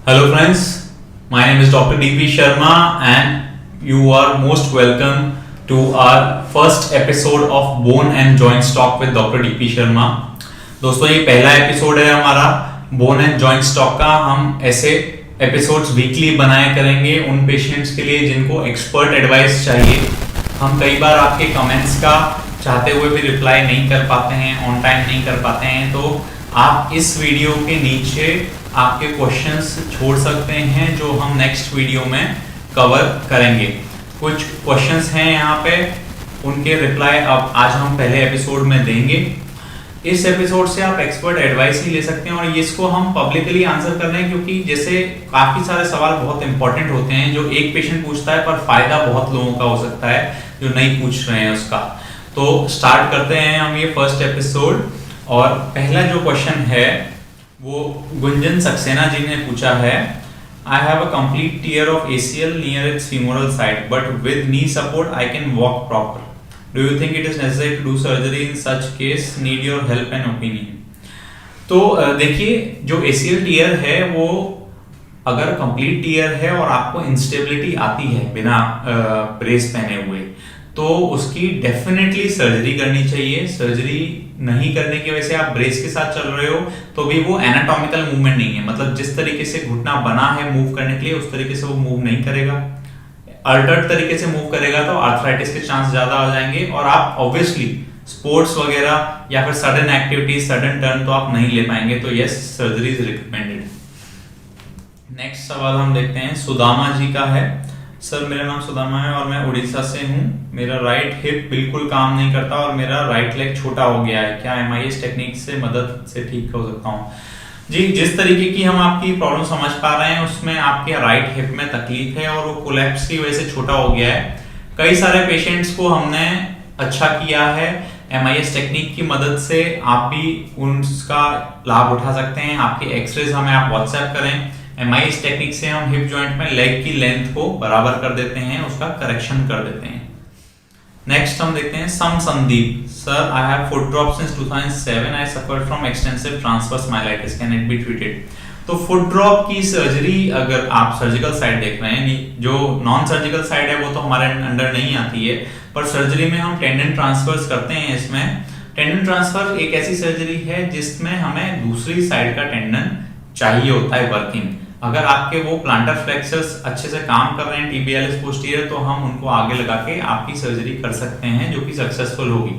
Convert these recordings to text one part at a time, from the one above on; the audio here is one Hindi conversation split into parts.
Hello friends, my name is Dr. DP Sharma and you are most welcome to our first episode of Bone and Joints Talk with Dr. DP Sharma। दोस्तों ये पहला एपिसोड है हमारा बोन एंड जॉइंट्स टॉक का। हम ऐसे एपिसोड्स वीकली बनाया करेंगे उन पेशेंट्स के लिए जिनको एक्सपर्ट एडवाइस चाहिए। हम कई बार आपके कमेंट्स का चाहते हुए भी रिप्लाई नहीं कर पाते हैं, ऑन टाइम नहीं कर पाते हैं, तो आप इस वीडियो के नीचे आपके क्वेश्चंस छोड़ सकते हैं जो हम नेक्स्ट वीडियो में कवर करेंगे। कुछ क्वेश्चंस हैं यहाँ पे, उनके रिप्लाई अब आज हम पहले एपिसोड में देंगे। इस एपिसोड से आप एक्सपर्ट एडवाइस ही ले सकते हैं और इसको हम पब्लिकली आंसर कर रहे हैं क्योंकि जैसे काफी सारे सवाल बहुत इंपॉर्टेंट होते हैं जो एक पेशेंट पूछता है पर फायदा बहुत लोगों का हो सकता है जो नहीं पूछ रहे हैं उसका। तो स्टार्ट करते हैं हम ये फर्स्ट एपिसोड। और पहला जो क्वेश्चन है वो गुंजन सक्सेना जी ने पूछा है, I have a complete tear of ACL near its femoral side, but with knee support I can walk proper. Do you think it is necessary to do surgery in such case? Need your help and opinion. तो देखिए जो ACL टीयर है वो अगर कंप्लीट टीयर है और आपको इंस्टेबिलिटी आती है बिना ब्रेस पहने हुए तो उसकी डेफिनेटली सर्जरी करनी चाहिए। सर्जरी नहीं करने की वजह से आप ब्रेस के साथ चल रहे हो तो भी वो एनाटॉमिकल मूवमेंट नहीं है, मतलब जिस तरीके से घुटना बना है मूव करने के लिए उस तरीके से वो मूव नहीं करेगा। अल्टर्ड तरीके से मूव करेगा तो आर्थराइटिस के चांस ज्यादा हो जाएंगे और आप ऑब्वियसली स्पोर्ट्स वगैरह या फिर सडन एक्टिविटी सडन टर्न तो आप नहीं ले पाएंगे। तो yes, surgery is recommended. Next सवाल हम देखते हैं, सुदामा जी का है। सर मेरा नाम सुदामा है और मैं उड़ीसा से हूँ। मेरा राइट हिप बिल्कुल काम नहीं करता और मेरा राइट लेग छोटा हो गया है, क्या MIS टेक्निक से मदद से ठीक हो सकता हूँ? जी, जिस तरीके की हम आपकी प्रॉब्लम समझ पा रहे हैं उसमें आपके राइट हिप में तकलीफ है और वो कोलैप्स की वजह से छोटा हो गया है। कई सारे पेशेंट्स को हमने अच्छा किया है MIS टेक्निक की मदद से, आप भी उसका लाभ उठा सकते हैं। आपके एक्सरेज हमें आप व्हाट्सएप करें। MIS टेक्निक से हम हिप जॉइंट में लेग की लेंथ को बराबर कर देते हैं, उसका करेक्शन कर देते हैं। नेक्स्ट हम देखते हैं Sandeep. Sir I have foot drop since 2007। I suffered from extensive transverse myelitis, can it be treated? तो फुट ड्रॉप की सर्जरी अगर आप सर्जिकल साइड देख रहे हैं, जो नॉन सर्जिकल साइड है वो तो हमारे अंडर नहीं आती है, पर सर्जरी में हम टेंडन ट्रांसफर्स करते हैं। इसमें टेंडन ट्रांसफर एक ऐसी सर्जरी है जिसमें हमें दूसरी साइड का टेंडन चाहिए होता है वर्किंग। अगर आपके वो प्लांटर फ्लेक्सर्स अच्छे से काम कर रहे हैं tibialis posterior तो हम उनको आगे लगा के आपकी सर्जरी कर सकते हैं जो कि सक्सेसफुल होगी।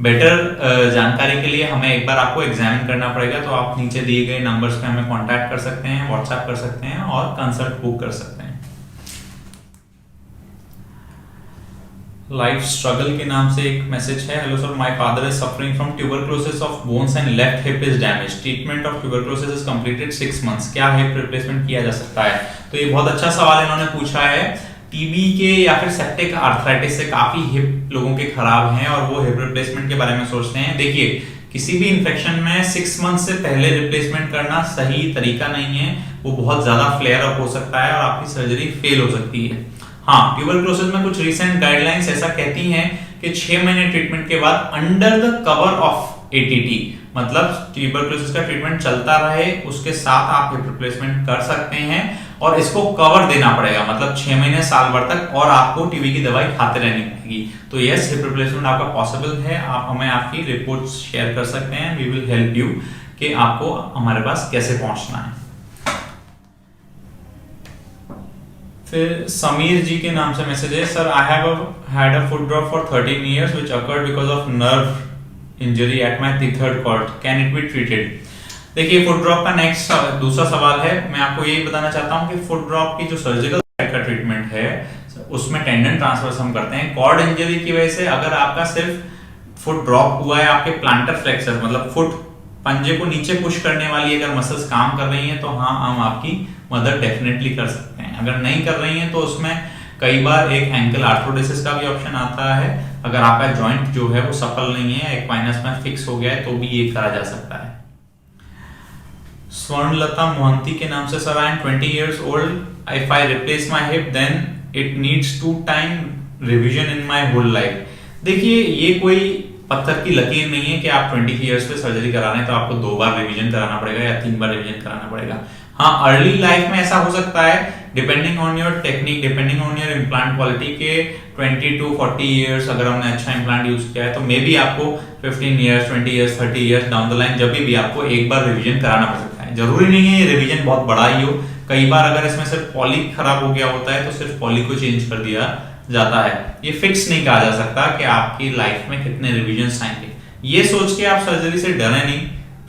बेटर जानकारी के लिए हमें एक बार आपको एग्जामिन करना पड़ेगा, तो आप नीचे दिए गए नंबर्स पे हमें कांटेक्ट कर सकते हैं, व्हाट्सएप कर सकते हैं और कंसल्ट बुक कर सकते हैं। लाइफ स्ट्रगल के नाम से एक मैसेज है। Hello sir, my father is suffering from tuberculosis of bones and left hip is damaged. Treatment of tuberculosis is completed 6 months। क्या हिप रिप्लेसमेंट किया जा सकता है? तो ये बहुत अच्छा सवाल इन्होंने पूछा है। टीबी के या फिर सेप्टिक आर्थराइटिस से काफी हिप लोगों के खराब हैं और वो हिप रिप्लेसमेंट के बारे में सोचते हैं। देखिए, किसी भी इन्फेक्शन में 6 months से पहले रिप्लेसमेंट करना सही तरीका नहीं है, वो बहुत ज्यादा फ्लेयर अप हो सकता है और आपकी सर्जरी फेल हो सकती है। हाँ, ट्यूबरक्लोसिस में कुछ रिसेंट गाइडलाइंस ऐसा कहती हैं कि 6 महीने ट्रीटमेंट के बाद under the cover of ATT, मतलब ट्यूबरक्लोसिस का ट्रीटमेंट चलता रहे उसके साथ आप हिप रिप्लेसमेंट कर सकते हैं और इसको कवर देना पड़ेगा, मतलब 6 महीने साल भर तक, और आपको टीबी की दवाई खाते रहनी पड़ेगी। तो यस, हिप रिप्लेसमेंट आपका पॉसिबल है। आप हमें आपकी रिपोर्ट्स शेयर कर सकते हैं, वी विल हेल्प यू कि आपको हमारे पास कैसे पहुंचना है। फिर समीर जी के नाम से मैसेज है। Sir I have had a foot drop for 13 years which occurred because of nerve injury at my third cord, can it be treated? देखिए, फुट ड्रॉप का नेक्स्ट दूसरा सवाल है। मैं आपको यही बताना चाहता हूं कि फुट ड्रॉप की जो सर्जिकल साइड का ट्रीटमेंट है उसमें टेंडन ट्रांसफर्स हम करते हैं। कॉर्ड इंजरी की वजह से अगर आपका सिर्फ फुट ड्रॉप हुआ है, आपके प्लांटर फ्लेक्सर मतलब फुट पंजे को नीचे पुश करने वाली अगर मसल्स काम कर रही हैं तो हाँ, हम आपकी मदद डेफिनेटली कर सकते हैं। अगर नहीं कर रही हैं तो उसमें कई बार एक एंकल आर्थ्रोडेसिस का भी ऑप्शन आता है। अगर आपका जॉइंट जो है वो सफल नहीं है, एक्वाइनस में फिक्स हो गया है, तो भी ये करा जा सकता है। स्वर्णलता मोहंती के नाम से, sir I am 20 years old, if I replace my hip then it needs 2 time revision in my whole life. देखिए, ये कोई पत्थर की लकीर नहीं है कि आप 20 years पे सर्जरी करा रहे हैं तो आपको 2 बार रिवीजन कराना पड़ेगा या 3 बार रिवीजन कराना पड़ेगा। हाँ, अर्ली लाइफ में ऐसा हो सकता है, depending on your technique, depending on your implant quality के 20 to 40 इयर्स अगर हमने अच्छा इम्प्लांट यूज किया है तो मे बी आपको 15 years, 20 years, 30 years down the line जब भी आपको एक बार रिवीजन कराना पड़ सकता है। जरूरी नहीं है ये रिवीजन बहुत बड़ा ही हो, कई बार अगर इसमें सिर्फ पॉली खराब हो गया होता है तो सिर्फ पॉली को चेंज कर दिया जाता है। ये फिक्स नहीं कहा जा सकता कि आपकी लाइफ में कितने रिवीजन आएंगे। ये सोच के आप सर्जरी से डरे नहीं,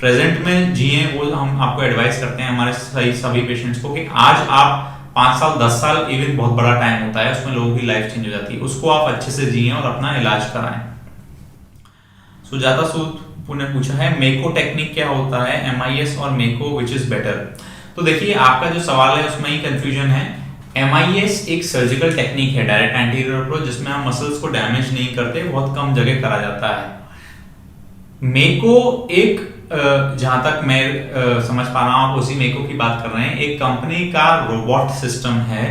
प्रेजेंट में जिए, वो हम आपको एडवाइस करते हैं हमारे सभी पेशेंट्स को कि आज आप 5 साल 10 साल इवन बहुत बड़ा टाइम होता है, उसमें लोगों की लाइफ चेंज हो जाती है, उसको आप अच्छे से जिए और अपना इलाज कराएं। सुजाता सूद ने पूछा है मेको टेक्निक क्या होता है, MIS और मेको विच इज बेटर। तो देखिए आपका जो सवाल है उसमें ही कंफ्यूजन है। MIS एक सर्जिकल टेक्निक है, डायरेक्ट एंटीरियर अप्रोच, जिसमें हम मसल्स को डैमेज नहीं करते, बहुत कम जगह करा जाता है। मेको एक जहां तक मैं समझ पा रहा हूं आप उसी मेको की बात कर रहे हैं, एक कंपनी का रोबोट सिस्टम है,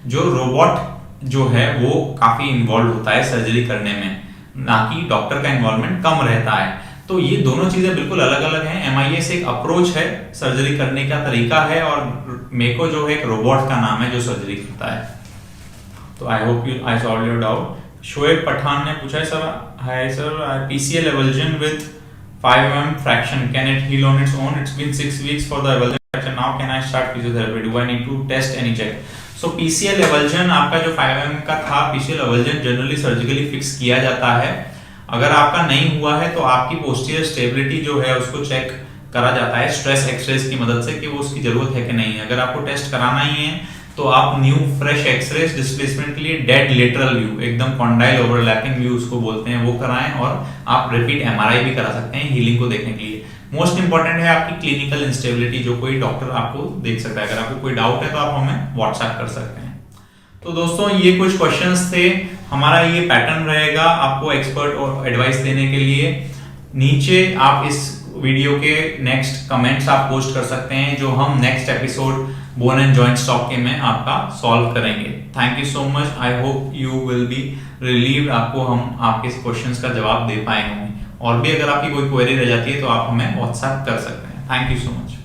जो रोबोट जो है वो काफी इन्वॉल्व होता है सर्जरी करने में, ना कि डॉक्टर का इन्वॉल्वमेंट कम रहता है। तो ये दोनों चीजें बिल्कुल अलग अलग हैं। MIS एक अप्रोच है, सर्जरी करने का तरीका है, और मेको जो है एक रोबोट का नाम है जो सर्जरी करता है। तो I hope I solve your doubt. Shoaib Pathan ने पूछा है sir, hi sir, PCL avulsion with 5 mm fraction, can it heal on its own? It's been 6 weeks for the avulsion fraction. Now can I start physiotherapy? Do I need to test any check? So PCL avulsion आपका जो 5 mm का था, PCL avulsion generally surgically fix किया जाता है। अगर आपका नहीं हुआ है तो आपकी पोस्टीरियर स्टेबिलिटी जो है उसको चेक करा जाता है स्ट्रेस एक्सरेज की मदद से कि वो उसकी जरूरत है कि नहीं है। अगर आपको टेस्ट कराना ही है तो आप न्यू फ्रेश एक्सरेज डिस्प्लेसमेंट के लिए डेड लेटरल व्यू, एकदम कॉन्डाइल ओवरलैपिंग व्यू उसको बोलते हैं, वो कराएं, और आप रिपीट MRI भी करा सकते हैं हीलिंग को देखने के लिए। मोस्ट इंपॉर्टेंट है आपकी क्लिनिकल इंस्टेबिलिटी, जो कोई डॉक्टर आपको देख सकता है। अगर आपको कोई डाउट है तो आप हमें व्हाट्सएप कर सकते हैं। तो दोस्तों ये कुछ क्वेश्चंस थे, हमारा ये पैटर्न रहेगा आपको एक्सपर्ट और एडवाइस देने के लिए। नीचे आप इस वीडियो के नेक्स्ट कमेंट्स आप पोस्ट कर सकते हैं, जो हम next episode bone and joint stock के में आपका सॉल्व करेंगे। Thank you so much, I hope you will be relieved, आपको हम आपके क्वेश्चंस का जवाब दे पाए होंगे। और भी अगर आपकी कोई क्वेरी रह जाती है तो आप हमें व्हाट्सएप कर सकते हैं। Thank you so much.